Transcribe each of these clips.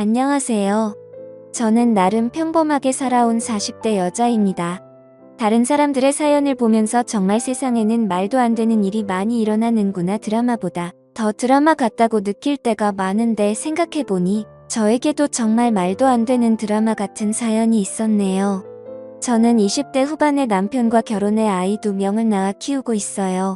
안녕하세요. 저는 나름 평범하게 살아온 40대 여자입니다. 다른 사람들의 사연을 보면서 정말 세상에는 말도 안 되는 일이 많이 일어나는구나, 드라마보다 더 드라마 같다고 느낄 때가 많은데, 생각해보니 저에게도 정말 말도 안 되는 드라마 같은 사연이 있었네요. 저는 20대 후반에 남편과 결혼해 아이 2명을 낳아 키우고 있어요.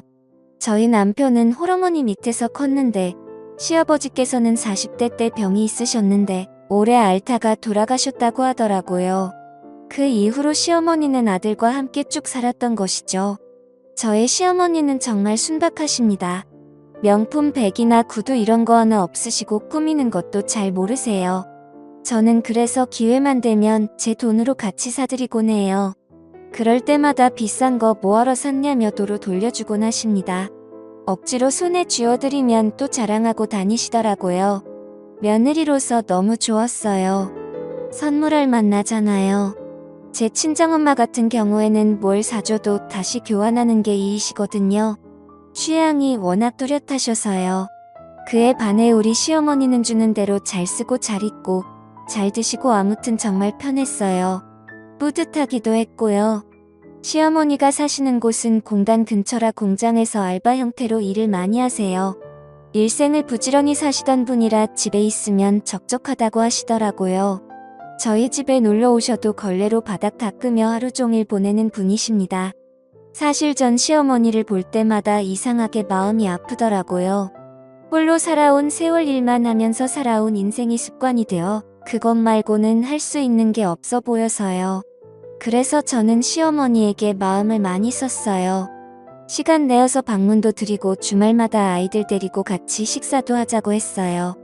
저희 남편은 홀어머니 밑에서 컸는데, 시아버지께서는 40대 때 병이 있으셨는데 올해 앓다가 돌아가셨다고 하더라고요. 그 이후로 시어머니는 아들과 함께 쭉 살았던 것이죠. 저의 시어머니는 정말 순박하십니다. 명품 백이나 구두 이런 거 하나 없으시고 꾸미는 것도 잘 모르세요. 저는 그래서 기회만 되면 제 돈으로 같이 사드리곤 해요. 그럴 때마다 비싼 거 뭐하러 샀냐며 도로 돌려주곤 하십니다. 억지로 손에 쥐어드리면 또 자랑하고 다니시더라고요. 며느리로서 너무 좋았어요. 선물할 맛 나잖아요. 제 친정엄마 같은 경우에는 뭘 사줘도 다시 교환하는 게 이이시거든요. 취향이 워낙 뚜렷하셔서요. 그에 반해 우리 시어머니는 주는 대로 잘 쓰고 잘 입고 잘 드시고 아무튼 정말 편했어요. 뿌듯하기도 했고요. 시어머니가 사시는 곳은 공단 근처라 공장에서 알바 형태로 일을 많이 하세요. 일생을 부지런히 사시던 분이라 집에 있으면 적적하다고 하시더라고요. 저희 집에 놀러 오셔도 걸레로 바닥 닦으며 하루 종일 보내는 분이십니다. 사실 전 시어머니를 볼 때마다 이상하게 마음이 아프더라고요. 홀로 살아온 세월 일만 하면서 살아온 인생이 습관이 되어 그것 말고는 할 수 있는 게 없어 보여서요. 그래서 저는 시어머니에게 마음을 많이 썼어요. 시간 내어서 방문도 드리고 주말마다 아이들 데리고 같이 식사도 하자고 했어요.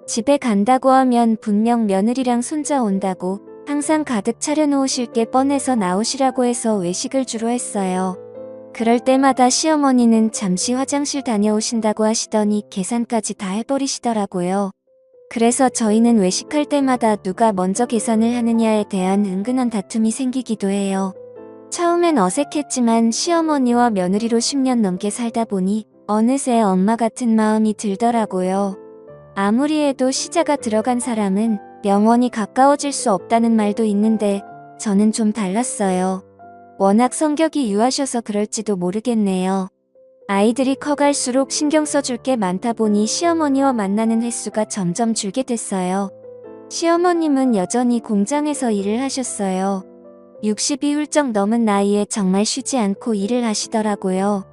집에 간다고 하면 분명 며느리랑 손자 온다고 항상 가득 차려놓으실 게 뻔해서 나오시라고 해서 외식을 주로 했어요. 그럴 때마다 시어머니는 잠시 화장실 다녀오신다고 하시더니 계산까지 다 해버리시더라고요. 그래서 저희는 외식할 때마다 누가 먼저 계산을 하느냐에 대한 은근한 다툼이 생기기도 해요. 처음엔 어색했지만 시어머니와 며느리로 10년 넘게 살다 보니 어느새 엄마 같은 마음이 들더라고요. 아무리 해도 시자가 들어간 사람은 영원히 가까워질 수 없다는 말도 있는데 저는 좀 달랐어요. 워낙 성격이 유하셔서 그럴지도 모르겠네요. 아이들이 커갈수록 신경 써줄 게 많다 보니 시어머니와 만나는 횟수가 점점 줄게 됐어요. 시어머님은 여전히 공장에서 일을 하셨어요. 60이 훌쩍 넘은 나이에 정말 쉬지 않고 일을 하시더라고요.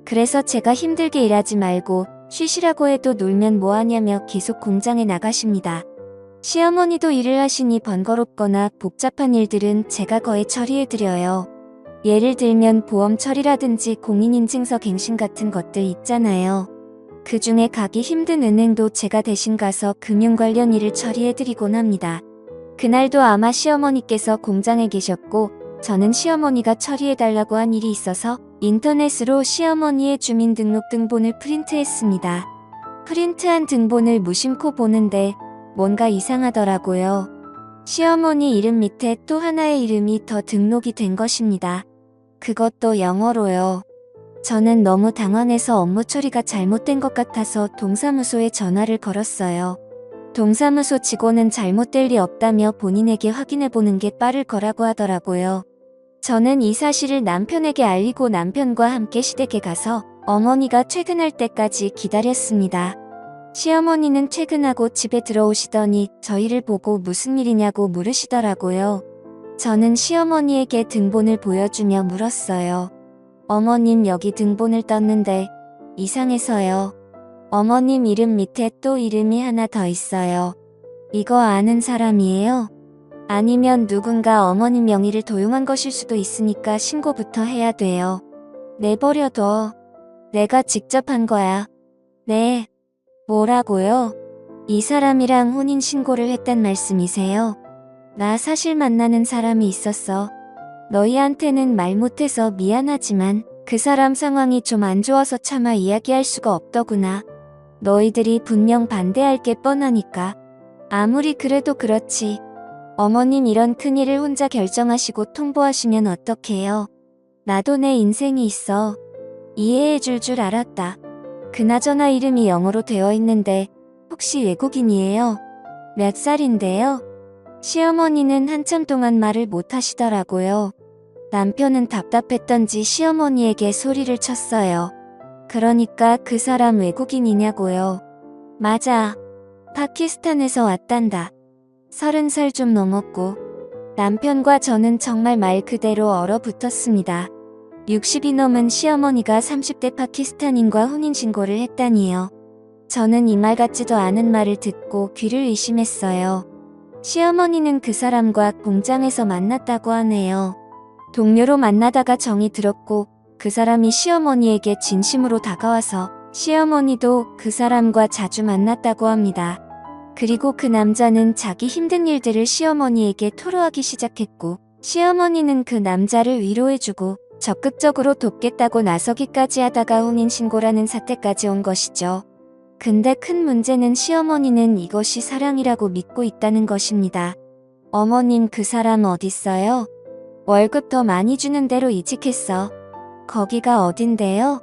그래서 제가 힘들게 일하지 말고 쉬시라고 해도 놀면 뭐하냐며 계속 공장에 나가십니다. 시어머니도 일을 하시니 번거롭거나 복잡한 일들은 제가 거의 처리해드려요. 예를 들면 보험 처리라든지 공인인증서 갱신 같은 것들 있잖아요. 그 중에 가기 힘든 은행도 제가 대신 가서 금융 관련 일을 처리해드리곤 합니다. 그날도 아마 시어머니께서 공장에 계셨고 저는 시어머니가 처리해달라고 한 일이 있어서 인터넷으로 시어머니의 주민등록등본을 프린트했습니다. 프린트한 등본을 무심코 보는데 뭔가 이상하더라고요. 시어머니 이름 밑에 또 하나의 이름이 더 등록이 된 것입니다. 그것도 영어로요. 저는 너무 당황해서 업무 처리가 잘못된 것 같아서 동사무소에 전화를 걸었어요. 동사무소 직원은 잘못될 리 없다며 본인에게 확인해보는 게 빠를 거라고 하더라고요. 저는 이 사실을 남편에게 알리고 남편과 함께 시댁에 가서 어머니가 퇴근할 때까지 기다렸습니다. 시어머니는 퇴근하고 집에 들어오시더니 저희를 보고 무슨 일이냐고 물으시더라고요. 저는 시어머니에게 등본을 보여주며 물었어요. 어머님, 여기 등본을 떴는데 이상해서요. 어머님 이름 밑에 또 이름이 하나 더 있어요. 이거 아는 사람이에요? 아니면 누군가 어머님 명의를 도용한 것일 수도 있으니까 신고부터 해야 돼요. 내버려둬. 내가 직접 한 거야. 네. 뭐라고요? 이 사람이랑 혼인신고를 했단 말씀이세요? 나 사실 만나는 사람이 있었어. 너희한테는 말 못해서 미안하지만 그 사람 상황이 좀 안 좋아서 차마 이야기할 수가 없더구나. 너희들이 분명 반대할 게 뻔하니까. 아무리 그래도 그렇지. 어머님 이런 큰일을 혼자 결정하시고 통보하시면 어떡해요? 나도 내 인생이 있어. 이해해줄 줄 알았다. 그나저나 이름이 영어로 되어 있는데 혹시 외국인이에요? 몇 살인데요? 시어머니는 한참 동안 말을 못 하시더라고요. 남편은 답답했던지 시어머니에게 소리를 쳤어요. 그러니까 그 사람 외국인이냐고요. 맞아. 파키스탄에서 왔단다. 30살 좀 넘었고 남편과 저는 정말 말 그대로 얼어붙었습니다. 60이 넘은 시어머니가 30대 파키스탄인과 혼인신고를 했다니요. 저는 이 말 같지도 않은 말을 듣고 귀를 의심했어요. 시어머니는 그 사람과 공장에서 만났다고 하네요. 동료로 만나다가 정이 들었고 그 사람이 시어머니에게 진심으로 다가와서 시어머니도 그 사람과 자주 만났다고 합니다. 그리고 그 남자는 자기 힘든 일들을 시어머니에게 토로하기 시작했고 시어머니는 그 남자를 위로해주고 적극적으로 돕겠다고 나서기까지 하다가 혼인신고라는 사태까지 온 것이죠. 근데 큰 문제는 시어머니는 이것이 사랑이라고 믿고 있다는 것입니다. 어머님 그 사람 어딨어요? 월급 더 많이 주는 데로 이직했어. 거기가 어딘데요?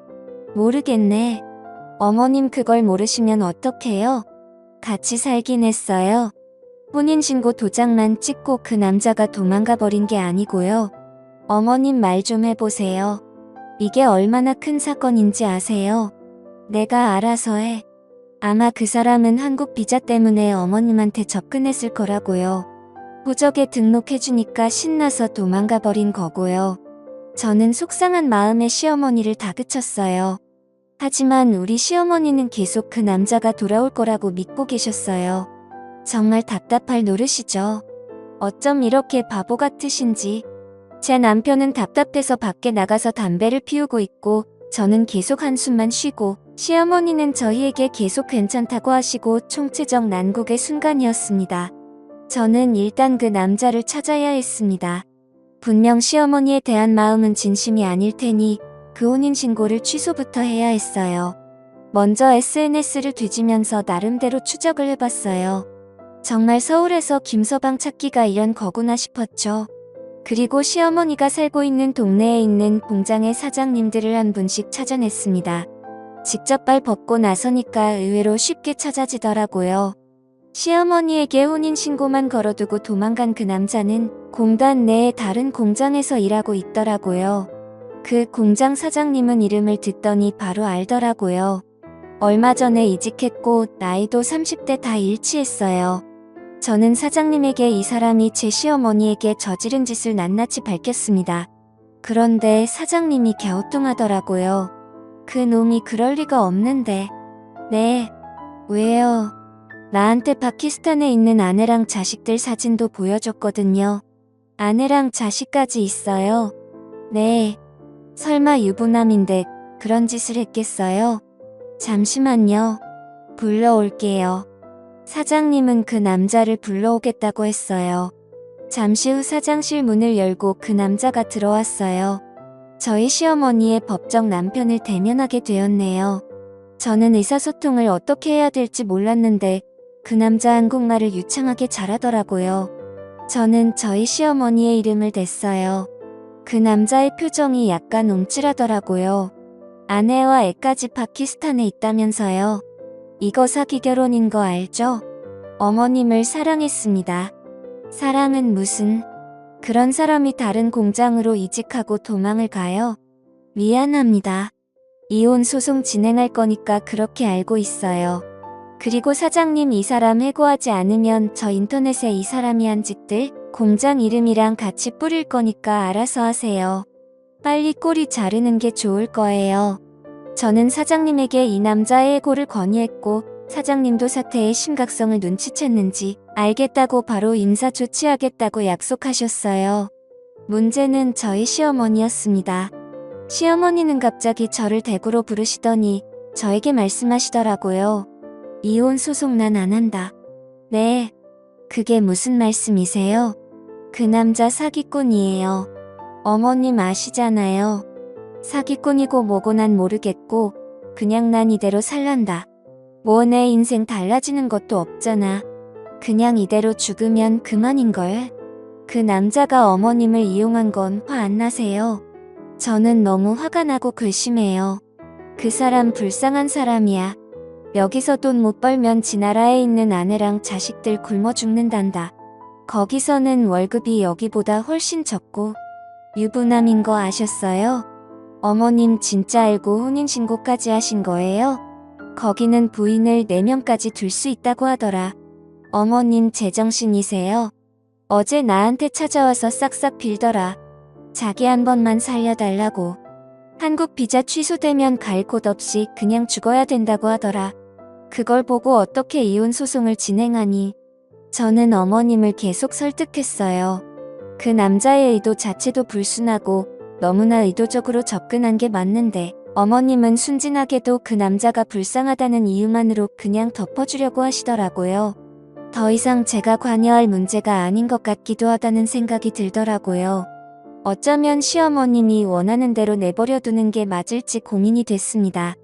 모르겠네. 어머님 그걸 모르시면 어떡해요? 같이 살긴 했어요. 혼인신고 도장만 찍고 그 남자가 도망가 버린 게 아니고요. 어머님 말 좀 해보세요. 이게 얼마나 큰 사건인지 아세요? 내가 알아서 해. 아마 그 사람은 한국 비자 때문에 어머님한테 접근했을 거라고요. 호적에 등록해주니까 신나서 도망가 버린 거고요. 저는 속상한 마음에 시어머니를 다그쳤어요. 하지만 우리 시어머니는 계속 그 남자가 돌아올 거라고 믿고 계셨어요. 정말 답답할 노릇이죠. 어쩜 이렇게 바보 같으신지. 제 남편은 답답해서 밖에 나가서 담배를 피우고 있고 저는 계속 한숨만 쉬고 시어머니는 저희에게 계속 괜찮다고 하시고 총체적 난국의 순간이었습니다. 저는 일단 그 남자를 찾아야 했습니다. 분명 시어머니에 대한 마음은 진심이 아닐 테니 그 혼인신고를 취소부터 해야 했어요. 먼저 SNS를 뒤지면서 나름대로 추적을 해봤어요. 정말 서울에서 김서방 찾기가 이런 거구나 싶었죠. 그리고 시어머니가 살고 있는 동네에 있는 공장의 사장님들을 한 분씩 찾아냈습니다. 직접 발 벗고 나서니까 의외로 쉽게 찾아지더라고요. 시어머니에게 혼인신고만 걸어두고 도망간 그 남자는 공단 내의 다른 공장에서 일하고 있더라고요. 그 공장 사장님은 이름을 듣더니 바로 알더라고요. 얼마 전에 이직했고 나이도 30대 다 일치했어요. 저는 사장님에게 이 사람이 제 시어머니에게 저지른 짓을 낱낱이 밝혔습니다. 그런데 사장님이 갸우뚱하더라고요. 그 놈이 그럴 리가 없는데. 네. 왜요? 나한테 파키스탄에 있는 아내랑 자식들 사진도 보여줬거든요. 아내랑 자식까지 있어요. 네. 설마 유부남인데 그런 짓을 했겠어요? 잠시만요. 불러올게요. 사장님은 그 남자를 불러오겠다고 했어요. 잠시 후 사장실 문을 열고 그 남자가 들어왔어요. 저희 시어머니의 법정 남편을 대면하게 되었네요. 저는 의사소통을 어떻게 해야 될지 몰랐는데 그 남자 한국말을 유창하게 잘하더라고요. 저는 저희 시어머니의 이름을 댔어요. 그 남자의 표정이 약간 움찔하더라고요. 아내와 애까지 파키스탄에 있다면서요. 이거 사기 결혼인 거 알죠? 어머님을 사랑했습니다. 사랑은 무슨... 그런 사람이 다른 공장으로 이직하고 도망을 가요? 미안합니다. 이혼 소송 진행할 거니까 그렇게 알고 있어요. 그리고 사장님 이 사람 해고하지 않으면 저 인터넷에 이 사람이 한 짓들 공장 이름이랑 같이 뿌릴 거니까 알아서 하세요. 빨리 꼬리 자르는 게 좋을 거예요. 저는 사장님에게 이 남자의 해고를 건의했고 사장님도 사태의 심각성을 눈치챘는지 알겠다고 바로 인사 조치하겠다고 약속하셨어요. 문제는 저희 시어머니였습니다. 시어머니는 갑자기 저를 대구로 부르시더니 저에게 말씀하시더라고요. 이혼 소송 난 안 한다. 네. 그게 무슨 말씀이세요? 그 남자 사기꾼이에요. 어머님 아시잖아요. 사기꾼이고 뭐고 난 모르겠고 그냥 난 이대로 살란다. 뭐 내 인생 달라지는 것도 없잖아. 그냥 이대로 죽으면 그만인걸. 그 남자가 어머님을 이용한 건 화 안 나세요? 저는 너무 화가 나고 괘씸해요. 그 사람 불쌍한 사람이야. 여기서 돈 못 벌면 지 나라에 있는 아내랑 자식들 굶어 죽는단다. 거기서는 월급이 여기보다 훨씬 적고 유부남인 거 아셨어요? 어머님 진짜 알고 혼인신고까지 하신 거예요? 거기는 부인을 4명까지 둘 수 있다고 하더라. 어머님 제정신이세요? 어제 나한테 찾아와서 싹싹 빌더라. 자기 한 번만 살려달라고. 한국 비자 취소되면 갈 곳 없이 그냥 죽어야 된다고 하더라. 그걸 보고 어떻게 이혼 소송을 진행하니? 저는 어머님을 계속 설득했어요. 그 남자의 의도 자체도 불순하고 너무나 의도적으로 접근한 게 맞는데 어머님은 순진하게도 그 남자가 불쌍하다는 이유만으로 그냥 덮어주려고 하시더라고요. 더 이상 제가 관여할 문제가 아닌 것 같기도 하다는 생각이 들더라고요. 어쩌면 시어머님이 원하는 대로 내버려두는 게 맞을지 고민이 됐습니다.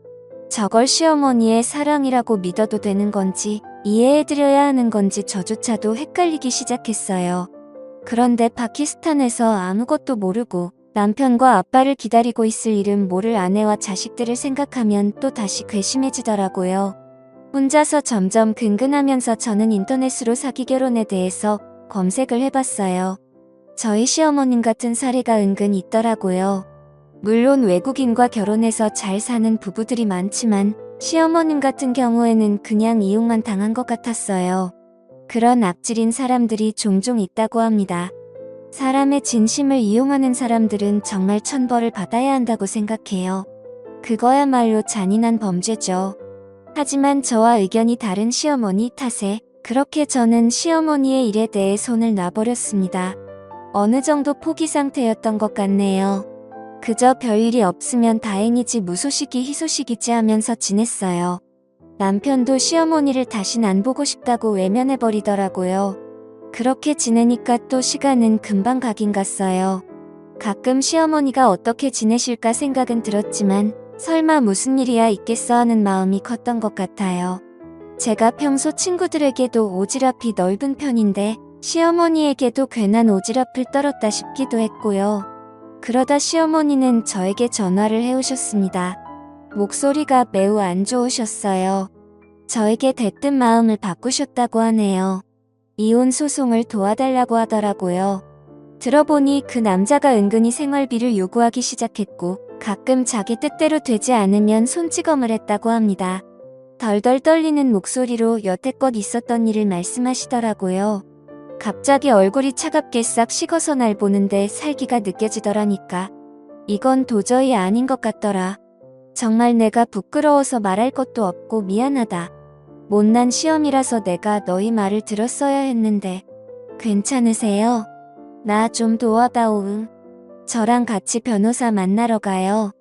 저걸 시어머니의 사랑이라고 믿어도 되는 건지 이해해드려야 하는 건지 저조차도 헷갈리기 시작했어요. 그런데 파키스탄에서 아무것도 모르고 남편과 아빠를 기다리고 있을 일은 모를 아내와 자식들을 생각하면 또 다시 괘씸해지더라고요. 혼자서 점점 근근하면서 저는 인터넷으로 사기 결혼에 대해서 검색을 해봤어요. 저희 시어머님 같은 사례가 은근 있더라고요. 물론 외국인과 결혼해서 잘 사는 부부들이 많지만 시어머님 같은 경우에는 그냥 이용만 당한 것 같았어요. 그런 악질인 사람들이 종종 있다고 합니다. 사람의 진심을 이용하는 사람들은 정말 천벌을 받아야 한다고 생각해요. 그거야말로 잔인한 범죄죠. 하지만 저와 의견이 다른 시어머니 탓에 그렇게 저는 시어머니의 일에 대해 손을 놔버렸습니다. 어느 정도 포기 상태였던 것 같네요. 그저 별일이 없으면 다행이지 무소식이 희소식이지 하면서 지냈어요. 남편도 시어머니를 다신 안 보고 싶다고 외면해버리더라고요. 그렇게 지내니까 또 시간은 금방 가긴 갔어요. 가끔 시어머니가 어떻게 지내실까 생각은 들었지만 설마 무슨 일이야 있겠어 하는 마음이 컸던 것 같아요. 제가 평소 친구들에게도 오지랖이 넓은 편인데 시어머니에게도 괜한 오지랖을 떨었다 싶기도 했고요. 그러다 시어머니는 저에게 전화를 해오셨습니다. 목소리가 매우 안 좋으셨어요. 저에게 대뜸 마음을 바꾸셨다고 하네요. 이혼 소송을 도와달라고 하더라고요. 들어보니 그 남자가 은근히 생활비를 요구하기 시작했고 가끔 자기 뜻대로 되지 않으면 손찌검을 했다고 합니다. 덜덜 떨리는 목소리로 여태껏 있었던 일을 말씀하시더라고요. 갑자기 얼굴이 차갑게 싹 식어서 날 보는데 살기가 느껴지더라니까. 이건 도저히 아닌 것 같더라. 정말 내가 부끄러워서 말할 것도 없고 미안하다. 못난 시험이라서 내가 너희 말을 들었어야 했는데. 괜찮으세요? 나 좀 도와다오. 응. 저랑 같이 변호사 만나러 가요.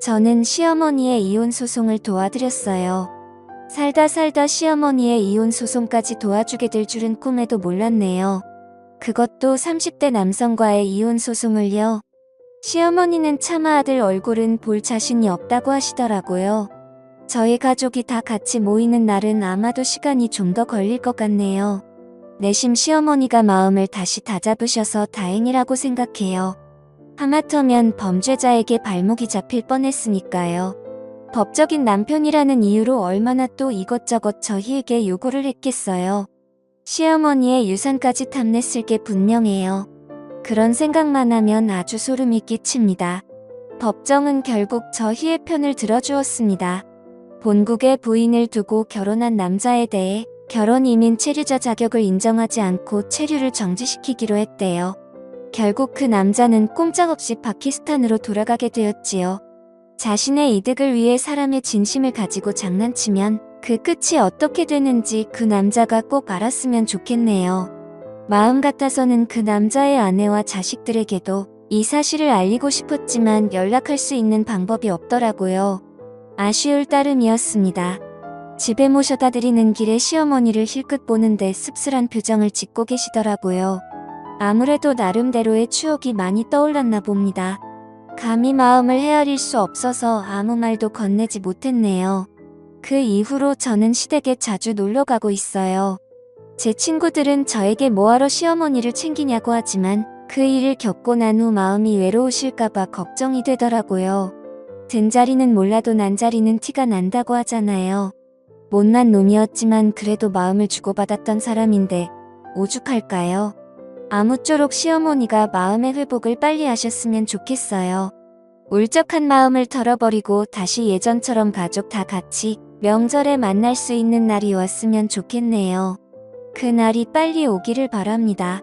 저는 시어머니의 이혼 소송을 도와드렸어요. 살다 살다 시어머니의 이혼 소송까지 도와주게 될 줄은 꿈에도 몰랐네요. 그것도 30대 남성과의 이혼 소송을요. 시어머니는 차마 아들 얼굴은 볼 자신이 없다고 하시더라고요. 저희 가족이 다 같이 모이는 날은 아마도 시간이 좀 더 걸릴 것 같네요. 내심 시어머니가 마음을 다시 다잡으셔서 다행이라고 생각해요. 하마터면 범죄자에게 발목이 잡힐 뻔했으니까요. 법적인 남편이라는 이유로 얼마나 또 이것저것 저희에게 요구를 했겠어요. 시어머니의 유산까지 탐냈을 게 분명해요. 그런 생각만 하면 아주 소름이 끼칩니다. 법정은 결국 저희의 편을 들어주었습니다. 본국에 부인을 두고 결혼한 남자에 대해 결혼 이민 체류자 자격을 인정하지 않고 체류를 정지시키기로 했대요. 결국 그 남자는 꼼짝없이 파키스탄으로 돌아가게 되었지요. 자신의 이득을 위해 사람의 진심을 가지고 장난치면 그 끝이 어떻게 되는지 그 남자가 꼭 알았으면 좋겠네요. 마음 같아서는 그 남자의 아내와 자식들에게도 이 사실을 알리고 싶었지만 연락할 수 있는 방법이 없더라고요. 아쉬울 따름이었습니다. 집에 모셔다 드리는 길에 시어머니를 힐끗 보는데 씁쓸한 표정을 짓고 계시더라고요. 아무래도 나름대로의 추억이 많이 떠올랐나 봅니다. 감히 마음을 헤아릴 수 없어서 아무 말도 건네지 못했네요. 그 이후로 저는 시댁에 자주 놀러 가고 있어요. 제 친구들은 저에게 뭐하러 시어머니를 챙기냐고 하지만 그 일을 겪고 난 후 마음이 외로우실까봐 걱정이 되더라고요. 든 자리는 몰라도 난 자리는 티가 난다고 하잖아요. 못난 놈이었지만 그래도 마음을 주고받았던 사람인데 오죽할까요? 아무쪼록 시어머니가 마음의 회복을 빨리 하셨으면 좋겠어요. 울적한 마음을 털어버리고 다시 예전처럼 가족 다 같이 명절에 만날 수 있는 날이 왔으면 좋겠네요. 그 날이 빨리 오기를 바랍니다.